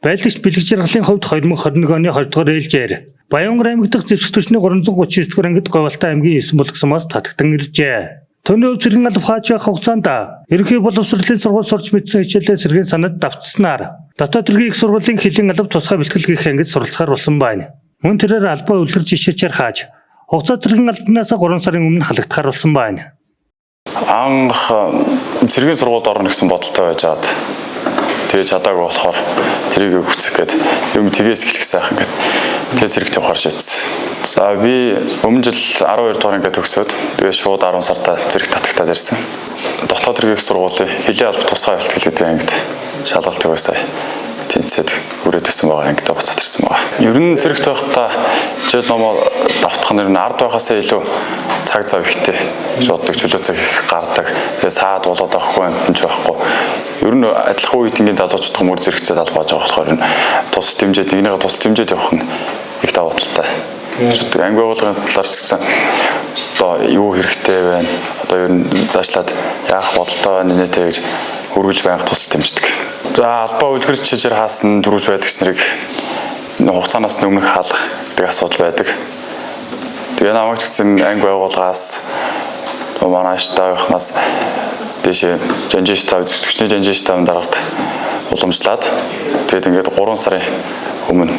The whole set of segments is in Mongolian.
Байлагч бэлэг жаргалын хувьд 2021 оны 20 дугаар ээлжээр Баянгар аймаг дахь зэвсэг түвшний 339 дугаар ангид Говьалтай аймгийн 9 болгосомоос татагдан иржээ. Төвний өв зэргийн алба хааж байх хугацаанд ерөнхий боловсролын сургууль сурч мэдсэн хичээлээ сэргээн санад давтснаар дотоод хэргийн их сургуулийн хөлийн алба тусгай бэлтгэл гэх ангид суралцахаар болсон байна. Мөн тэрээр албаа үлгэр жишээчээр хааж хугацаа зэргийн албанаас 3 сарын өмнө халагдахаар болсон байна. Анх зэргийн сургуульд орно гэсэн бодолтой байж аваад тэгээ чадаагүй болохоор тэрийг өгцөх гээд юм тгээс эхлэх сайхан гээд тэгээ зэрэгт явахаар шийдсэн. За би өмнө жил 12 дугаар ингээд төгсөөд тэгээ шууд 10 сартаа зэрэг татагтаад ирсэн. Дотоод хэргийн сургуулийн хөлийн алба тусгай бэлтгэл гэдэг ангид шалгалт өгөөсэй. Тэнцээд хүрээдсэн байгаа ангид буцаад ирсэн байгаа. Ер нь зэрэгт байхдаа жил номоо давтах нь ард байхасаа илүү цаг зав ихтэй шууддаг чөлөө цаг их гардаг. Тэгээ саад болоод авахгүй амтэн ч байхгүй. Ер нь адилхан үед ингийн залуучууд хүмүүс зэрэгцээд албааж байгаа болохоор тус дэмжээд нэгнийгээ тус дэмжээд явах нь их даваа талтай. Анги байгууллагын талаар ч гэсэн одоо юу хэрэгтэй байна? Одоо ер нь заашлаад яах бодолтой байна нэ гэж хөргөж байнга тус дэмждэг. За албаа үлгэрч чижээр хаасан дөрвж байлагч нарыг хугацаанаас өмнөх хаалгах гэдэг асуудал байдаг. Тэгээ намайг ч гэсэн анги байгууллагаас манай штабынхаас дэше жанжин штаб зөвчний жанжин штабын дараагт уламжлаад тэгээд ингээд 3 сарын өмнө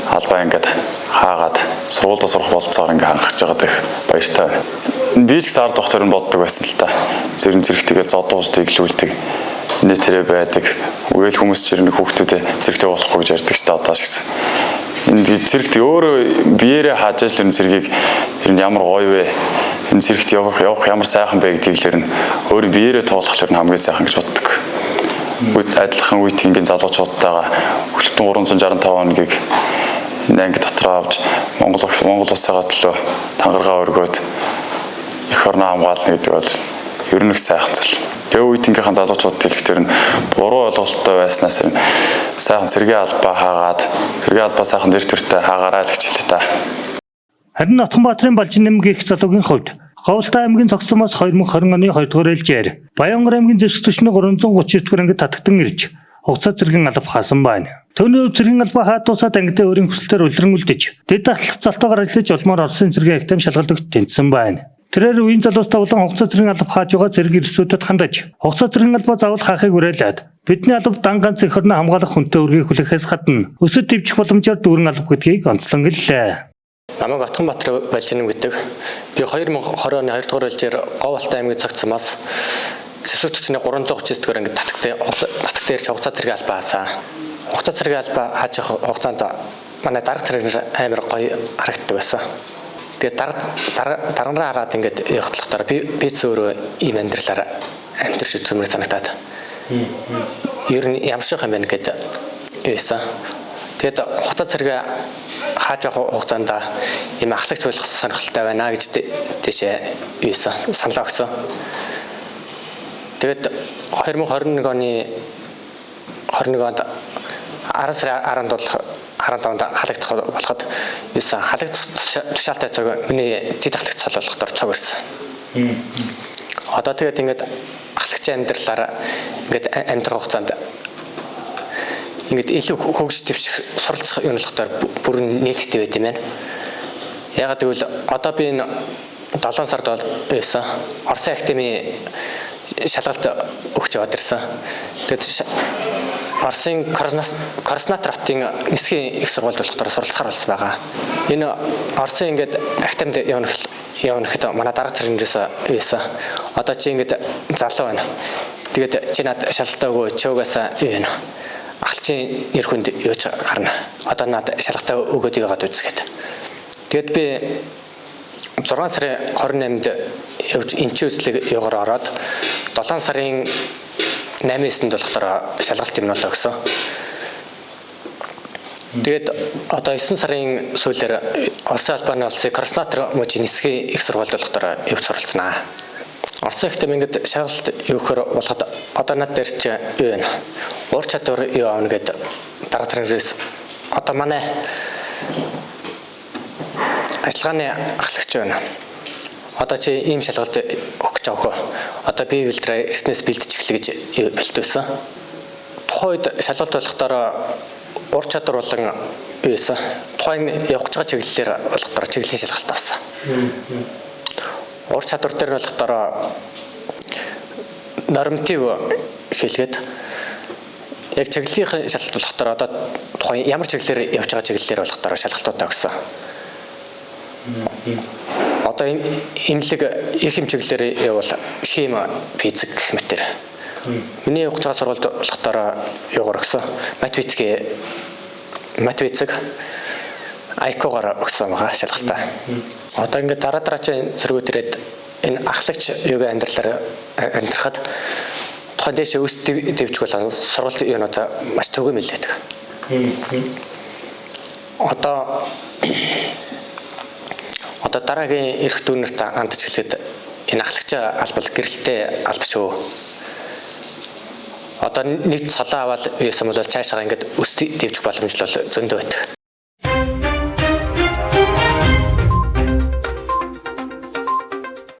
албаа ингээд хаагаад сургуульд сурах болцоогоор ингээд хангаж байгаа дэх баяртай байна. Би ч гэсэн ард доктор нь боддог байсан л та. Зэрэг зэрэгтэйгээ зодуус дэглүүлдэг. Нэ тэрэ байдаг. Үгээл хүмүүс ч ирнэ хүүхдүүдэд зэрэгтэй болохгүй гэж ярьдаг ч та одоо ч гэсэн. Энэ зэрэгт өөрөө биеэрээ хааж л энэ зэргийг энэ ямар гоё вэ? Энэ зэрэгт явах ямар сайхан бэ гэдгийг л өөрөө биеэрээ тоолохлоор хамгийн сайхан гэж боддог. Үйл адилхан үед ингийн залуучуудтайгаа хүлтэн 365 хоногийг энэ анги дотроо авч Монгол улсаа төлөө тангаргаа өргөөд их орноо хамгаална гэдэг бол ер нь их сайхан зүйл. Яг үед ингээхэн залуучууд хэлэхдээ нь буруу ойлголттой байснаас сайхан сэргээ албаа хаагаад сэргээ албаа сайхан дэр төртэй хаагаарай л хичээлээ та. Харин Отгонбаатарын Балжин нэмгийн их залуугийн хувьд Говьалтай аймгийн цогцсомоос 2020 оны 2 дугаар ээлжээр Баянгар аймгийн зэвсэг түвшний 339 дугаар ангид татагдан ирж хугацаа зэргийн алба хаасан байна. Төвний өв зэргийн албаа хаад дуусаад ангидаа өөрийн хүсэлтээр улиран үлдэж дэд дахлах залтайгаар ажиллаж олмоор Оросын зэргийн агтам шалгалт өгч тэнцсэн байна. Тэрээр үеийн залуустай болон хугацаа зэргийн алба хааж байгаа зэрэг ирсүүдэд хандаж хугацаа зэргийн албаа заавал хаахыг уриалаад бидний алба дан ганц эх орноо хамгаалах хүнтэй үргийг хүлээхээс гадна өсөд дэвжих боломжоор дүүрэн алба гэдгийг онцлон гэллээ. Намайг Отгонбаатар Балжин гэдэг. Би 2020 оны 2 дугаар ээлжээр Говьалтай аймгийн цогцсомоос зэвсэг түвшний 339 дугаар ангид татагтаа ирж хугацаа зэргийн албаа хаасан. Хугацаа зэргийн албаа хааж явах хугацаанд манай дарга зэрэг амар гоё харагддаг байсан. Тэгээд дарганараа хараад ингээд явах талахтаар би зөөрөө ийм амьдралаар амьдрч үзмээр санагтаад. Ер нь ямар шиг юм бэ гэдэг юусэн. Тэгээд хугацаа зэрэг хааж явах хугацаанд ийм ахлагч болох сонирхолтой байна гэж тийшээ юусэн саналаа өгсөн. Тэгээд 2021 оны 21 онд 10 сарын 15-нд халагдах болоход юусэн халагдах тушаалтай цаг миний дэд ахлагч цол болохдоор цаг ирсэн. Одоо тэгээд ингээд ахлагчийн амьдралаар ингээд амьдрах хугацаанд ингээд илүү хөгжиж дэвших суралцах юм болохдоор бүр нээлттэй байт юм байна. Ягаад гэвэл одоо би энэ 7 сард бол юусэн Оросын академийн шалгалт өгч яваад ирсэн. Тэгээд Оросын Краснотар хотын нисхийн их сургуульд болохоор суралцахаар болсон байгаа. Энэ Оросын ингээд академид явнахад манай дарга зэрэгнээс юусэн. Одоо чи ингээд залуу байна. Тэгээд чи над шалгалтаа өгөө чөөгаасаа юу вэ? Ахлчийн нэр хүнд юуч гарна. Одоо над шалгалтаа өгөөд яваад үзгээд. Тэгээд би 6 сарын 28-нд явж эмчийн үзлэг явгаар ороод 7 сарын 8-9-нд болохоор шалгалт юмнуудаа өгсөн. Тэгээд одоо 9 сарын сүүлээр Оросын албаны улсын Краснотар мужийн нисхийн их сургуульд болохоор явж суралцнаа. Оросын ихтэй ингээд шалгалт өгөхөр болоход одоо над дээр чи юу вэ? Уур чадвар юу аавна гэдэг дарга зэрэгээс одоо манай ажиллагааны ахлагч байна. Одоо чи ийм шалгалт өгөх гэж авах. Одоо би бэлтрээ эртнээс бэлдэж эхлэе гэж бэлдвэсэн. Тухайн үед шалгалт болохдоо ур чадвар болон юу ийсэн тухайн явж байгаа чиглэлээр болохоор чиглэлийн шалгалт авсан. Ур чадвар дээр болохоор норматив хэлгээд яг чиглэлийн шалгалт болохоор одоо тухайн ямар чиглэлээр явж байгаа чиглэлээр болохоор шалгалтуудаа өгсөн. Одоо имлэг их хэм чиглэлээр явал хим физик гэх мэтэр. Миний явж байгаа сургуульд болохоор юугаар өгсөн. Математик айкогоор өгсөн байгаа шалгалтаа. Одоо ингээд дараагийн зэргүүд ирээд энэ ахлагч юугийн амьдралаар тухайн дэше өс дэвжих бол сургалт юунуудаа маш төгөө мэлээдэг. Одоо дараагийн эрх дүүнэрт андж хэлэхэд энэ ахлагч албал гэрэлтэй алба шүү. Одоо нэг цолоо аваад юусан бол цаашаа ингээд өс дэвжих боломж бол зөндөө байдаг.